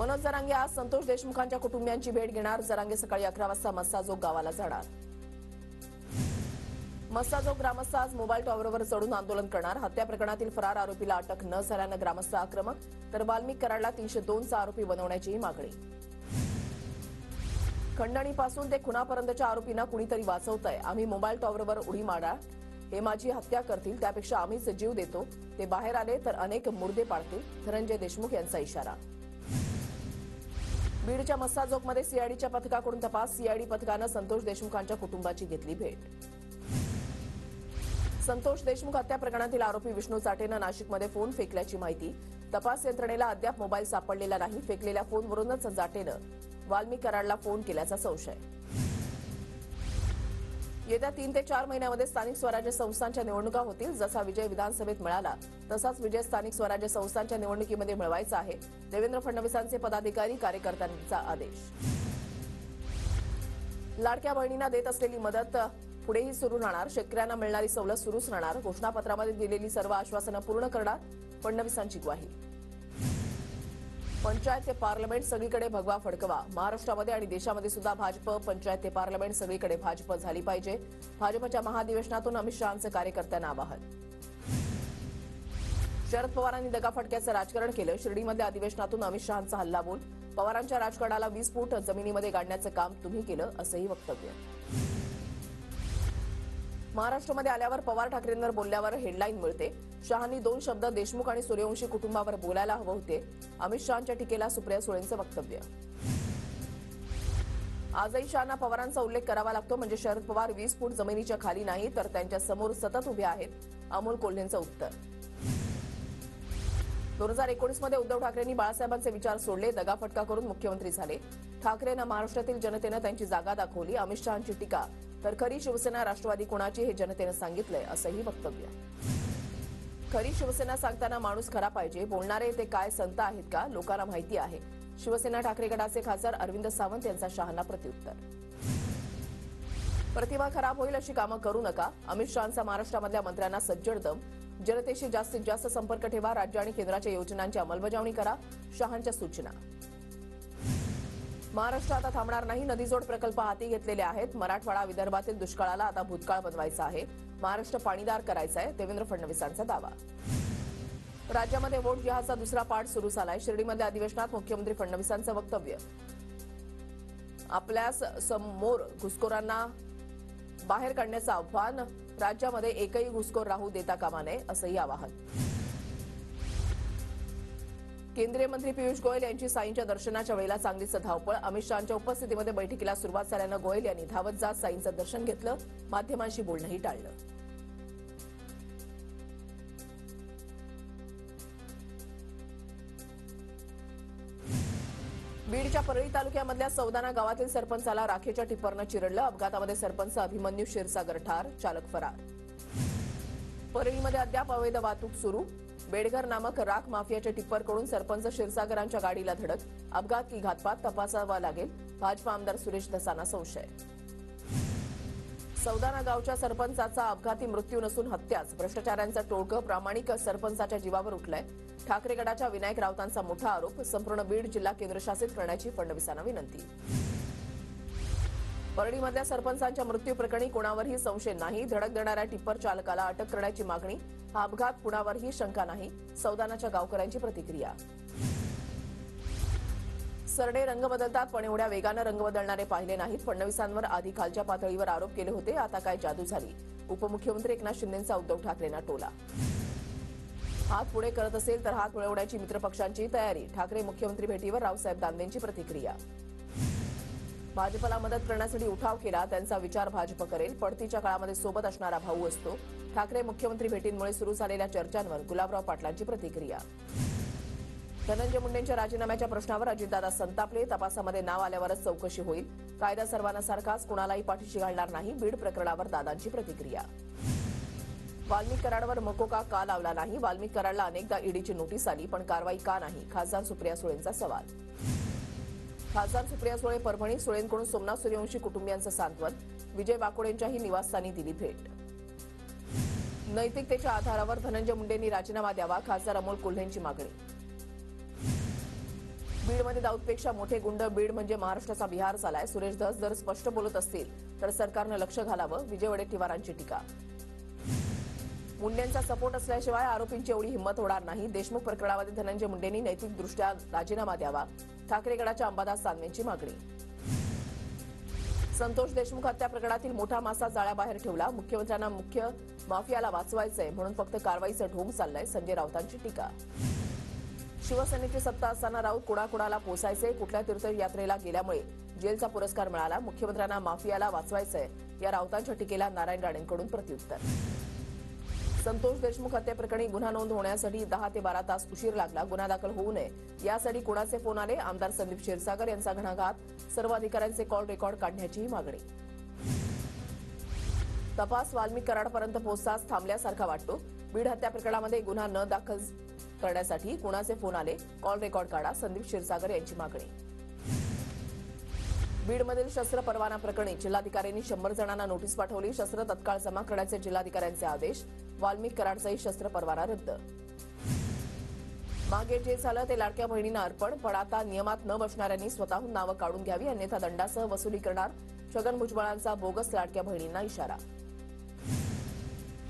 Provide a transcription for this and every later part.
मनोज जरांगे आज संतोष देशमुखांच्या कुटुंबियांची भेट घेणार। जरांगे सकाळी 11 वाजता मस्साजोग गावाला जाणार। मस्साजोग ग्रामस्थ आज मोबाईल टॉवरवर चढून आंदोलन करणार। हत्या प्रकरणातील फरार आरोपीला अटक न झाल्यानं ग्रामस्थ आक्रमक, तर वाल्मिक कराडला 302 चा आरोपी बनवण्याचीही मागणी। खंडणीपासून ते खुनापर्यंतच्या आरोपींना कुणीतरी वाचवतंय। आम्ही मोबाईल टॉवरवर उडी मारणार, हे माझी हत्या करतील त्यापेक्षा आम्हीच जीव देतो, ते बाहेर आले तर अनेक मुर्दे पाडतील, धनंजय देशमुख यांचा इशारा। बीडच्या मस्साजोगमध्ये सीआयडीच्या पथकाकडून तपास। सीआयडी पथकानं संतोष देशमुखांच्या कुटुंबाची घेतली भेट। संतोष देशमुख हत्या प्रकरणातील आरोपी विष्णू चाटेनं नाशिकमध्ये फोन फेकल्याची माहिती। तपास यंत्रणेला अद्याप मोबाईल सापडलेला नाही। फेकलेल्या फोनवरूनच जाटेनं वाल्मिक कराडला फोन केल्याचा संशय। येत्या 3 ते 4 महिन्यामध्ये स्थानिक स्वराज्य संस्थांच्या निवडणुका होतील। जसा विजय विधानसभेत मिळाला तसाच विजय स्थानिक स्वराज्य संस्थांच्या निवडणुकीमध्ये मिळवायचा आहे। देवेंद्र फडणवीसांचे पदाधिकारी कार्यकर्त्यांचा आदेश। लाडक्या बहिणींना देत असलेली मदत पुढेही सुरू राहणार। शेतकऱ्यांना मिळणारी सवलत सुरूच राहणार। घोषणापत्रामध्ये दिलेली सर्व आश्वासनं पूर्ण करणार, फडणवीसांची ग्वाही। पंचायत ते पार्लमेंट सगळीकडे भगवा फडकवा। महाराष्ट्रामध्ये आणि देशामध्ये सुद्धा भाजप, पंचायत ते पार्लमेंट सगळीकडे भाजप झाली पाहिजे। भाजपच्या महाधिवेशनातून अमित शहांचं कार्यकर्त्यांना आवाहन। शरद पवारांनी दगाफटक्याचं राजकारण केलं। शिर्डीमधल्या अधिवेशनातून अमित शहांचा हल्लाबोल। पवारांच्या राजकारणाला 20 फूट जमिनीमध्ये गाडण्याचं काम तुम्ही केलं, असंही वक्तव्य। महाराष्ट्रामध्ये आल्यावर पवार ठाकरेंवर बोलल्यावर हेडलाईन मिळते। शहांनी 2 शब्द देशमुख आणि सूर्यवंशी कुटुंबावर बोलायला हवं होते। अमित शहांच्या टीकेला सुप्रिया सुळेंचं वक्तव्य। आजही शहांना पवारांचा उल्लेख करावा लागतो, म्हणजे शरद पवार 20 फूट जमिनीच्या खाली नाही तर त्यांच्या समोर सतत उभे आहेत, अमोल कोल्हेंचं उत्तर। 2019 मध्ये उद्धव ठाकरेंनी बाळासाहेबांचे विचार सोडले, दगाफटका करून मुख्यमंत्री झाले। ठाकरेंना महाराष्ट्रातील जनतेनं त्यांची जागा दाखवली। अमित शहांची टीका, तर खरी शिवसेना राष्ट्रवादी कोणाची हे जनतेनं सांगितलंय, असंही वक्तव्य। खरी शिवसेना सांगताना माणूस खरा पाहिजे, बोलणारे ते काय संत आहेत का, लोकांना माहिती आहे। शिवसेना ठाकरे गटाचे खासदार अरविंद सावंत यांचा शहांना प्रत्युत्तर। प्रतिमा खराब होईल अशी कामं करू नका। अमित शहांचा महाराष्ट्रामधल्या मंत्र्यांना सज्जड दम। जनतेशी जास्तीत जास्त संपर्क ठेवा, राज्य आणि केंद्राच्या योजनांची अंमलबजावणी करा, शहांच्या सूचना। महाराष्ट्र आता थांबणार नाही। नदीजोड प्रकल्प हाती घेतलेले आहेत। मराठवाडा विदर्भातील दुष्काळाला आता भूतकाळ बनवायचा आहे। महाराष्ट्र पाणीदार करायचा आहे, देवेंद्र फडणवीसांचा दावा। राज्यामध्ये वोट जिहादचा दुसरा पाठ सुरू झालाय। शिर्डीमधल्या अधिवेशनात मुख्यमंत्री फडणवीसांचं वक्तव्य। आपल्यास समोर घुसखोरांना बाहेर काढण्याचं आव्हान। राज्यामध्ये एकही घुसखोर राहू देता कामा नये, असंही आवाहन। केंद्रीय मंत्री पियुष गोयल यांची साईंच्या दर्शनाच्या वेळेला चांगलीच धावपळ। अमित शहांच्या उपस्थितीमध्ये बैठकीला सुरुवात झाल्यानं गोयल यांनी धावत जात साईंचं दर्शन घेतलं, माध्यमांशी बोलणंही टाळलं। बीडच्या परळी तालुक्यामधल्या सौदाना गावातील सरपंचाला राखेच्या टिप्परनं चिरडलं। अपघातामध्ये सरपंच अभिमन्यू क्षीरसागर ठार, चालक फरार। परळीमध्ये अद्याप अवैध वाहतूक सुरू। बेडघर नामक राख माफियाच्या टिप्परकडून सरपंच क्षीरसागरांच्या गाडीला धडक। अपघात की घातपात तपासावा लागेल, भाजप आमदार सुरेश धसाना संशय। सौदाना गावच्या सरपंचाचा अपघाती मृत्यू नसून हत्याच। भ्रष्टाचारांचं टोळकं प्रामाणिक सरपंचाच्या जीवावर उठलंय। ठाकरे गटाच्या विनायक राऊतांचा मोठा आरोप। संपूर्ण बीड जिल्हा केंद्रशासित करण्याची फडणवीसांना विनंती। परळीमधल्या सरपंचांच्या मृत्यू प्रकरणी कोणावरही संशय नाही। धडक देणाऱ्या टिप्पर चालकाला अटक करण्याची मागणी। हा अपघात कुणावरही शंका नाही, सौदानाच्या गावकऱ्यांची प्रतिक्रिया। सरडे रंग बदलतात, पण एवढ्या वेगानं रंग बदलणारे पाहिले नाहीत। फडणवीसांवर आधी खालच्या पातळीवर आरोप केले होते, आता काय जादू झाली। उपमुख्यमंत्री एकनाथ शिंदेंचा उद्धव ठाकरेंना टोला। हात पुढे करत असेल तर हात मिळवण्याची मित्रपक्षांची तयारी। ठाकरे मुख्यमंत्री भेटीवर रावसाहेब दानवेंची प्रतिक्रिया। भाजपला मदत करण्यासाठी उठाव केला, त्यांचा विचार भाजप करेल। पडतीच्या काळामध्ये सोबत असणारा भाऊ असतो। ठाकरे मुख्यमंत्री भेटींमुळे सुरू झालेल्या चर्चांवर गुलाबराव पाटलांची प्रतिक्रिया। धनंजय मुंडेंच्या राजीनाम्याच्या प्रश्नावर अजितदादा संतापले। तपासामध्ये नाव आल्यावरच चौकशी होईल। कायदा सर्वांना सारखाच, कुणालाही पाठीशी घालणार नाही। बीड प्रकरणावर दादांची प्रतिक्रिया। वाल्मिक कराडवर मकोका का लावला नाही? वाल्मिक कराडला अनेकदा ईडीची नोटीस आली, पण कारवाई का नाही? खासदार सुप्रिया सुळेंचा सवाल। खासदार सुप्रिया सुळे परभणी। सुळेंकडून सोमनाथ सूर्यवंशी कुटुंबियांचं सांत्वन। विजय वाकोडेंच्याही निवासस्थानी दिली भेट। नैतिकतेच्या आधारावर धनंजय मुंडेंनी राजीनामा द्यावा, खासदार अमोल कोल्हेंची मागणी। बीडमध्ये दाऊदपेक्षा मोठे गुंड, बीड म्हणजे महाराष्ट्राचा बिहार झालाय. सुरेश धस जर स्पष्ट बोलत असतील तर सरकारनं लक्ष घालावं, विजय वडेट्टीवारांची टीका. मुंडेंचा सपोर्ट असल्याशिवाय आरोपींची एवढी हिंमत होणार नाही. देशमुख प्रकरणामध्ये धनंजय मुंडेंनी नैतिकदृष्ट्या राजीनामा द्यावा, ठाकरे गटाच्या अंबादास दानवेंची मागणी. संतोष देशमुख हत्या प्रकरणातील मोठा मासा जाळ्याबाहेर ठेवला. मुख्यमंत्र्यांना मुख्य माफियाला वाचवायचंय म्हणून फक्त कारवाईचं ढोंग चाललंय, संजय राऊतांची टीका. शिवसेनेची सत्ता असताना राऊत कुणाकुणाला पोसायचे, कुठल्या तीर्थयात्रेला गेल्यामुळे जेलचा पुरस्कार मिळाला. मुख्यमंत्र्यांना माफियाला वाचवायचंय या राऊतांच्या टीकेला नारायण राणेंकडून प्रत्युत्तर. संतोष देशमुख हत्येप्रकरणी गुन्हा नोंद होण्यासाठी 10 ते 12 तास उशीर लागला. गुन्हा दाखल होऊ नये यासाठी कुणाचे फोन आले? आमदार संदीप क्षीरसागर यांचा घणाघात. सर्व अधिकाऱ्यांचे कॉल रेकॉर्ड काढण्याचीही मागणी. तपास वाल्मिक कराडपर्यंत पोहोचताच थांबल्यासारखा वाटतो. बीड हत्या प्रकरणामध्ये गुन्हा न दाखल करण्यासाठी कुणाचे फोन आले? कॉल रेकॉर्ड काढा, संदीप क्षीरसागर यांची मागणी. बीडमधील शस्त्र परवाना प्रकरणी जिल्हाधिकाऱ्यांनी 100 जणांना नोटीस पाठवली. शस्त्र तत्काळ जमा करण्याचे जिल्हाधिकाऱ्यांचे आदेश. वाल्मिक कराडचाही शस्त्र परवाना रद्द. मागे जे झालं ते लाडक्या बहिणींना अर्पण, पण आता नियमात न बसणाऱ्यांनी स्वतःहून नावं काढून घ्यावी, अन्यथा दंडासह वसुली करणार. छगन भुजबळांचा बोगस लाडक्या बहिणींना इशारा.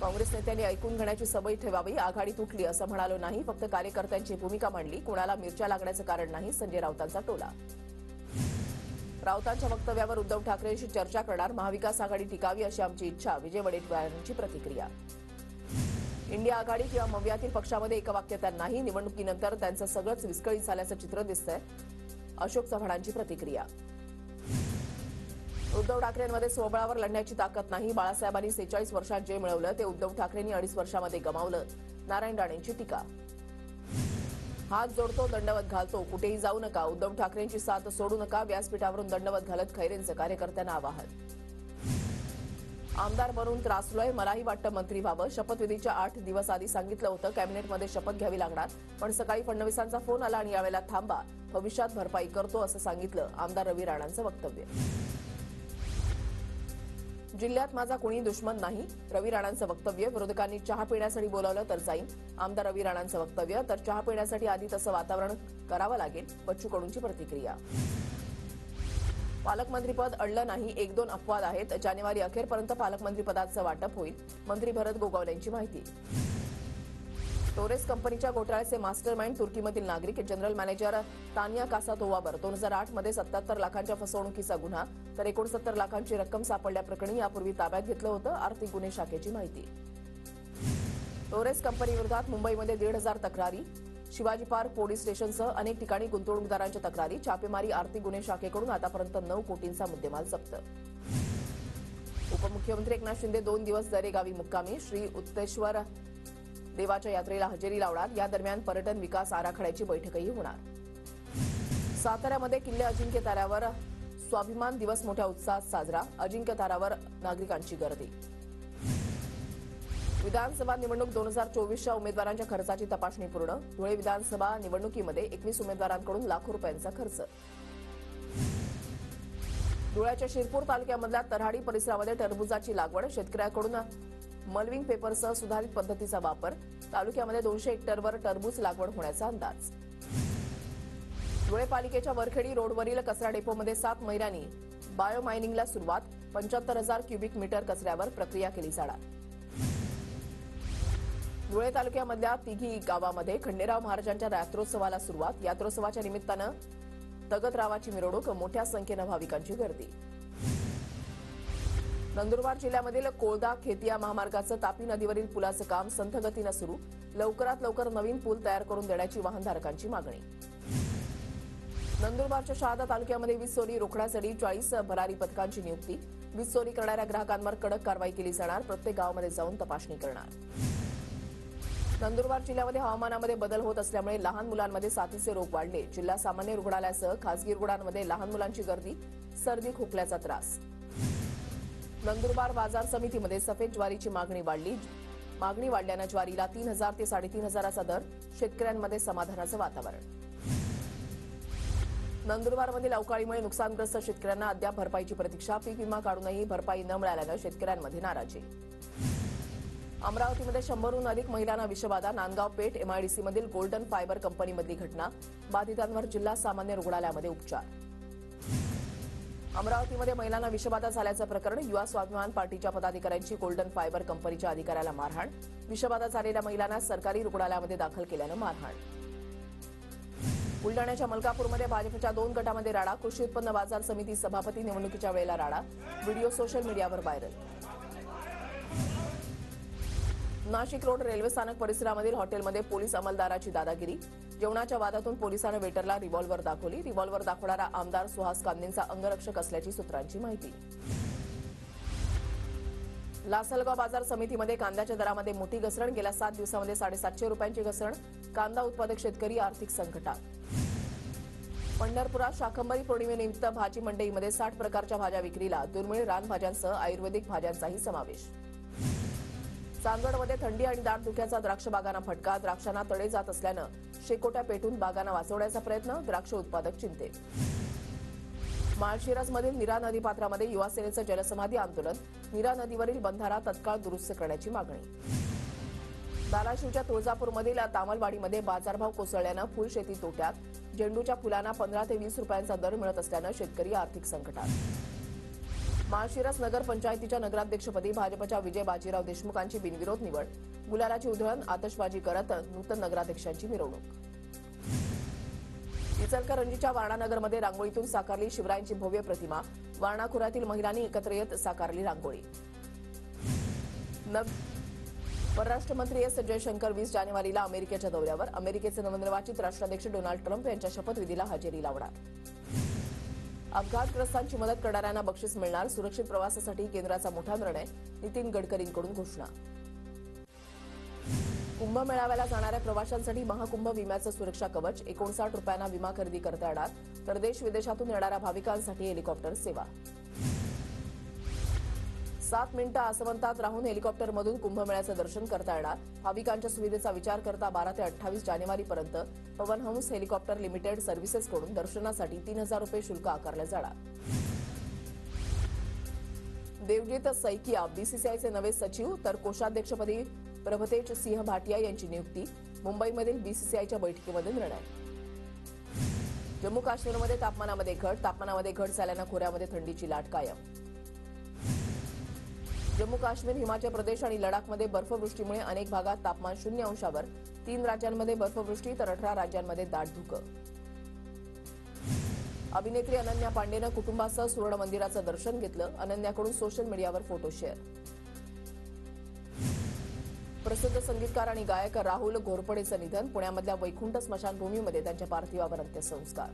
काँग्रेस नेत्यांनी ऐकून घेण्याची सवय ठेवावी. आघाडी तुटली असं म्हणालो नाही, फक्त कार्यकर्त्यांची भूमिका मांडली. कुणाला मिरच्या लागण्याचं कारण नाही, संजय राऊतांचा टोला. राऊतांच्या वक्तव्यावर उद्धव ठाकरेंशी चर्चा करणार. महाविकास आघाडी टिकावी अशी आमची इच्छा, विजय वडेट्टीवारांची प्रतिक्रिया. इंडिया आघाडी किंवा मवियातील पक्षामध्ये एकवाक्यता नाही. निवडणुकीनंतर त्यांचं सगळंच विस्कळीत झाल्याचं चित्र दिसतंय, अशोक चव्हाणांची प्रतिक्रिया. उद्धव ठाकरेंमध्ये स्वबळावर लढण्याची ताकद नाही. बाळासाहेबांनी 46 वर्षात जे मिळवलं ते उद्धव ठाकरेंनी 2.5 वर्षामध्ये गमावलं, नारायण राणेंची टीका. हात जोडतो, दंडवत घालतो, कुठेही जाऊ नका. उद्धव ठाकरेंची साथ सोडू नका. व्यासपीठावरून दंडवत घालत खैरेंचं कार्यकर्त्यांना आवाहन. आमदार बनून त्रासलोय, मलाही वाटतं मंत्री व्हावं. शपथविधीच्या 8 दिवस आधी सांगितलं होतं कॅबिनेटमध्ये शपथ घ्यावी लागणार, पण सकाळी फडणवीसांचा फोन आला आणि यावेळेला थांबा, भविष्यात भरपाई करतो असं सांगितलं. आमदार रवी राणांचं वक्तव्य. जिल्ह्यात माझा कोणी दुश्मन नाही, रवी राणांचं वक्तव्य. विरोधकांनी चहा पिण्यासाठी बोलावलं तर जाईन, आमदार रवी राणांचं वक्तव्य. तर चहा पिण्यासाठी आधी तसं वातावरण करावं लागेल, बच्चू कडूंची प्रतिक्रिया. पालकमंत्रीपद अडलं नाही, 1-2 अपवाद आहेत. जानेवारी अखेरपर्यंत पालकमंत्रीपदाचं वाटप होईल, मंत्री भरत गोगावले यांची माहिती. टोरेस कंपनीच्या घोटाळ्याचे मास्टरमाइंड तुर्कीमधील नागरिक. जनरल मॅनेजर तान्या कासातोवावर 2008 मध्ये 77 लाखांच्या फसवणुकीचा गुन्हा, तर 69 लाखांची रक्कम सापडल्याप्रकरणी यापूर्वी ताब्यात घेतलं होतं. आर्थिक गुन्हे शाखेची माहिती. टोरेस कंपनीविरोधात मुंबईमध्ये 1,500 तक्रारी. शिवाजी पार्क पोलीस स्टेशनसह अनेक ठिकाणी गुंतवणूकदारांच्या तक्रारी. छापेमारी. आर्थिक गुन्हे शाखेकडून आतापर्यंत 9 कोटींचा मुद्देमाल जप्त. उपमुख्यमंत्री एकनाथ शिंदे 2 दिवस दरेगावी मुक्कामी. श्री उत्तेश्वर देवाच्या यात्रेला हजेरी लावणार. या दरम्यान पर्यटन विकास आराखड्याची बैठकही होणार. साताऱ्यामध्ये किल्ले अजिंक्यताऱ्यावर स्वाभिमान दिवस मोठ्या उत्साहात साजरा. अजिंक्यताऱ्यावर नागरिकांची गर्दी. विधानसभा निवडणूक 2024च्या उमेदवारांच्या खर्चाची तपासणी पूर्ण. धुळे विधानसभा निवडणुकीमध्ये 21 उमेदवारांकडून लाखो रुपयांचा खर्च. धुळ्याच्या शिरपूर तालुक्यामधल्या तऱ्हाडी परिसरामध्ये टरबूजाची लागवड. शेतकऱ्यांकडून मल्विंग पेपरसह सुधारित पद्धतीचा वापर. तालुक्यामध्ये 200 हेक्टरवर टरबूज लागवड होण्याचा अंदाज. धुळे पालिकेच्या वरखेडी रोडवरील कचरा डेपोमध्ये 7 महिन्यांनी बायोमायनिंगला सुरुवात. 75,000 क्युबिक मीटर कचऱ्यावर प्रक्रिया केली जाणार. धुळे तालुक्यामधल्या तिघी गावामध्ये खंडेराव महाराजांच्या यात्रोत्सवाला सुरुवात. यात्रोत्सवाच्या निमित्तानं तगतरावाची मिरवणूक. मोठ्या संख्येनं भाविकांची गर्दी. नंदुरबार जिल्ह्यामधील कोळदा खेतिया महामार्गाचं तापी नदीवरील पुलाचं काम संथ गतीनं सुरू. लवकरात लवकर नवीन पूल तयार करून देण्याची वाहनधारकांची मागणी. नंदुरबारच्या शहादा तालुक्यामध्ये वीज चोरी रोखण्यासाठी 40 भरारी पथकांची नियुक्ती. वीज चोरी करणाऱ्या ग्राहकांवर कडक कारवाई केली जाणार. प्रत्येक गावामध्ये जाऊन तपासणी करणार. नंदुरबार जिल्ह्यामध्ये हवामानामध्ये बदल होत असल्यामुळे लहान मुलांमध्ये साथीचे रोग वाढले. जिल्हा सामान्य रुग्णालयासह खासगी रुग्णांमध्ये लहान मुलांची गर्दी. सर्दी खोकल्याचा त्रास. नंदुरबार बाजार समितीमध्ये सफेद ज्वारीची मागणी वाढली. मागणी वाढल्यानं ज्वारीला 3,000 ते 3,500चा दर. शेतकऱ्यांमध्ये समाधानाचं वातावरण. नंदुरबारमधील अवकाळीमुळे नुकसानग्रस्त शेतकऱ्यांना अद्याप भरपाईची प्रतीक्षा. पीक विमा काढूनही भरपाई न मिळाल्यानं शेतकऱ्यांमध्ये नाराजी. अमरावतीमध्ये 100हून अधिक महिलांना विषबाधा. नांदगाव पेठ एमआयडीसी मधील गोल्डन फायबर कंपनीमधली घटना. बाधितांवर जिल्हा सामान्य रुग्णालयामध्ये उपचार. अमरावतीमध्ये महिलांना विषबाधा झाल्याचं प्रकरण. युवा स्वाभिमान पार्टीच्या पदाधिकाऱ्यांची गोल्डन फायबर कंपनीच्या अधिकाऱ्याला मारहाण. विषबाधा झालेल्या महिलांना सरकारी रुग्णालयामध्ये दाखल केल्यानं मारहाण. बुलडाण्याच्या मलकापूरमध्ये भाजपच्या 2 गटामध्ये राडा. कृषी उत्पन्न बाजार समिती सभापती निवडणुकीच्या वेळेला राडा. व्हिडिओ सोशल मीडियावर व्हायरल. नाशिक रोड रेल्वे स्थानक परिसरामधील हॉटेलमध्ये पोलीस अंमलदाराची दादागिरी. जेवणाच्या वादातून पोलिसांनी वेटरला रिव्हॉल्व्हर दाखवली. रिव्हॉल्व्हर दाखवणारा आमदार सुहास कांदेंचा अंगरक्षक असल्याची सूत्रांची माहिती. लासलगाव बाजार समितीमध्ये कांद्याच्या दरामध्ये मोठी घसरण. गेल्या 7 दिवसांमध्ये 750 रुपयांची घसरण. कांदा उत्पादक शेतकरी आर्थिक संकटात. पंढरपुरात शाकंभरी पौर्णिमेनिमित्त भाजी मंडईमध्ये 60 प्रकारच्या भाज्या विक्रीला. दुर्मिळ रानभाज्यांसह आयुर्वेदिक भाज्यांचाही समावेश. चांदवडमध्ये थंडी आणि दाट धुक्याचा द्राक्ष बागांना फटका. द्राक्षांना तडे जात असल्यानं शेकोट्या पेटून बागांना वाचवण्याचा प्रयत्न. द्राक्ष उत्पादक चिंतेत. माळशिरसमधील नीरा नदीपात्रामध्ये युवा सेनेचं जलसमाधी आंदोलन. नीरा नदीवरील बंधारा तत्काळ दुरुस्त करण्याची मागणी. धाराशिवच्या तुळजापूरमधील तामलवाडीमध्ये बाजारभाव कोसळल्यानं फुलशेती तोट्यात. झेंडूच्या फुलांना 15 ते 20 रुपयांचा दर मिळत असल्यानं शेतकरी आर्थिक संकटात. माळशिरस नगर पंचायतीच्या नगराध्यक्षपदी भाजपच्या विजय बाजीराव देशमुखांची बिनविरोध निवड. गुलालाची उधळण आतषबाजी करत नूतन नगराध्यक्षांची मिरवणूक. इचलकरंजीच्या वारणानगरमध्ये रांगोळीतून साकारली शिवरायांची भव्य प्रतिमा. वारणा खोऱ्यातील महिलांनी एकत्र येत साकारली रांगोळी. परराष्ट्र मंत्री एस जयशंकर 20 जानेवारीला अमेरिकेच्या दौऱ्यावर. अमेरिकेचे नवनिर्वाचित राष्ट्राध्यक्ष डोनाल्ड ट्रम्प यांच्या शपथविधीला हजेरी लावणार. अपघातग्रस्तांची मदत करणाऱ्यांना बक्षीस मिळणार. सुरक्षित प्रवासासाठी केंद्राचा मोठा निर्णय. नितीन गडकरींकडून घोषणा. कुंभमेळाव्याला जाणाऱ्या प्रवाशांसाठी महाकुंभ विम्याचं सुरक्षा कवच. 59 रुपयांना विमा खरेदी करता येणार. तर देश विदेशातून येणाऱ्या भाविकांसाठी हेलिकॉप्टर सेवा. 7 मिनिटं आसमंतात राहून हेलिकॉप्टरमधून कुंभमेळ्याचं दर्शन करता येणार. भाविकांच्या सुविधेचा विचार करता 12 ते 28 जानेवारीपर्यंत पवन हंस हेलिकॉप्टर लिमिटेड सर्व्हिसेसकडून दर्शनासाठी 3000 रुपये शुल्क आकारले जाणार. देवजीत सैकिया बीसीसीआयचे नवे सचिव. तर कोषाध्यक्षपदी प्रभतेज सिंह भाटिया यांची नियुक्ती. मुंबईमधील बीसीसीआयच्या बैठकीमध्ये निर्णय. जम्मू काश्मीरमध्ये तापमानामध्ये घट. तापमानामध्ये घट झाल्यानं खोऱ्यामध्ये थंडीची लाट कायम. जम्मू काश्मीर, हिमाचल प्रदेश आणि लडाखमध्ये बर्फवृष्टीमुळे अनेक भागात तापमान 0 अंशावर. 3 राज्यांमध्ये बर्फवृष्टी तर 18 राज्यांमध्ये दाट धुकं. अभिनेत्री अनन्या पांडेनं कुटुंबासह सुवर्ण मंदिराचं दर्शन घेतलं. अनन्याकडून सोशल मीडियावर फोटो शेअर. प्रसिद्ध संगीतकार आणि गायक राहुल घोरपडेचं निधन. पुण्यामधल्या वैकुंठ स्मशानभूमीमध्ये त्यांच्या पार्थिवावर अंत्यसंस्कार.